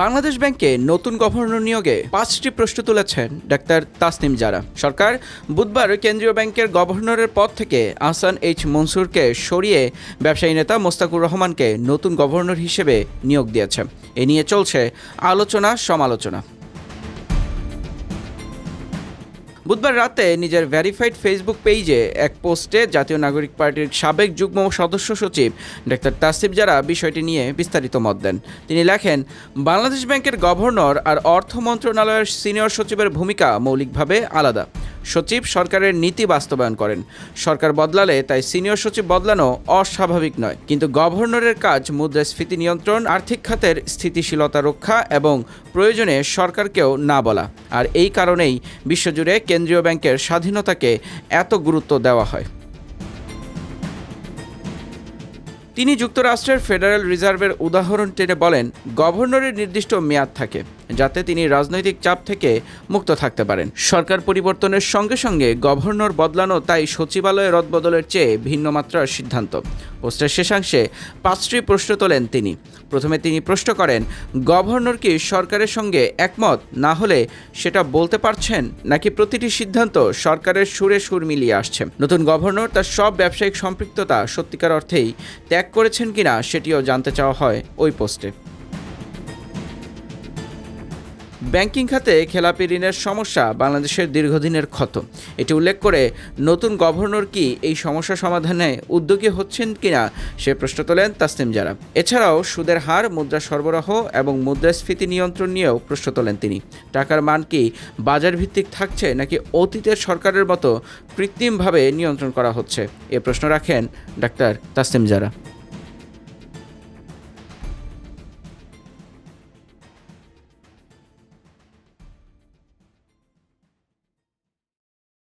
বাংলাদেশ ব্যাংকে নতুন গভর্নর নিয়োগে 5টি প্রশ্ন তুলেছেন ডাক্তার তাসনিম জারা। সরকার বুধবার কেন্দ্রীয় ব্যাংকের গভর্নরের পদ থেকে আহসান এইচ মনসুরকে সরিয়ে ব্যবসায়ী নেতা মোস্তাকুর রহমানকে নতুন গভর্নর হিসেবে নিয়োগ দিয়েছে। এ নিয়ে চলছে আলোচনা সমালোচনা। বুধবার রাতে নিজের ভেরিফাইড ফেসবুক পেজে এক পোস্টে জাতীয় নাগরিক পার্টির সাবেক যুগ্ম সদস্য সচিব ডাক্তার তাসনিম জারা বিষয়টি নিয়ে বিস্তারিত মত দেন। তিনি লেখেন, বাংলাদেশ ব্যাংকের গভর্নর আর অর্থ মন্ত্রণালয়ের সিনিয়র সচিবের ভূমিকা মৌলিকভাবে আলাদা। সচিব সরকারের নীতি বাস্তবায়ন করেন, সরকার বদলালে তাই সিনিয়র সচিব বদলানো অস্বাভাবিক নয়। কিন্তু গভর্নরের কাজ মুদ্রাস্ফীতি নিয়ন্ত্রণ, আর্থিক খাতের স্থিতিশীলতা রক্ষা এবং প্রয়োজনে সরকারকেও না বলা। আর এই কারণেই বিশ্বজুড়ে কেন্দ্রীয় ব্যাংকের স্বাধীনতাকে এত গুরুত্ব দেওয়া হয়। তিনি যুক্তরাষ্ট্রের ফেডারেল রিজার্ভের উদাহরণ টেনে বলেন, গভর্নরের নির্দিষ্ট মেয়াদ থাকে যাতে তিনি রাজনৈতিক চাপ থেকে মুক্ত থাকতে পারেন। সরকার পরিবর্তনের সঙ্গে সঙ্গে গভর্নর বদলানো তাই সচিবালয়ে রদবদলের চেয়ে ভিন্ন মাত্রার সিদ্ধান্ত। পোস্টের শেষাংশে 5টি প্রশ্ন তোলেন তিনি। প্রথমে তিনি প্রশ্ন করেন, গভর্নর কি সরকারের সঙ্গে একমত? না হলে সেটা বলতে পারছেন, নাকি প্রতিটি সিদ্ধান্ত সরকারের সুরে সুর মিলিয়ে আসছে? নতুন গভর্নর তার সব ব্যবসায়িক সম্পৃক্ততা সত্যিকার অর্থেই ত্যাগ করেছেন কিনা সেটিও জানতে চাওয়া হয় ওই পোস্টে। ব্যাংকিং খাতে খেলাপি ঋণের সমস্যা বাংলাদেশের দীর্ঘদিনের ক্ষত। এটি উল্লেখ করে নতুন গভর্নর কি এই সমস্যা সমাধানে উদ্যোগী হচ্ছেন কিনা সে প্রশ্ন তোলেন তাসনিম জারা। এছাড়াও সুদের হার, মুদ্রা সরবরাহ এবং মুদ্রাস্ফীতি নিয়ন্ত্রণ নিয়েও প্রশ্ন তোলেন তিনি। টাকার মান কি বাজার ভিত্তিক থাকছে, নাকি অতীতের সরকারের মতো কৃত্রিমভাবে নিয়ন্ত্রণ করা হচ্ছে? এ প্রশ্ন রাখেন ডাক্তার তাসনিম জারা।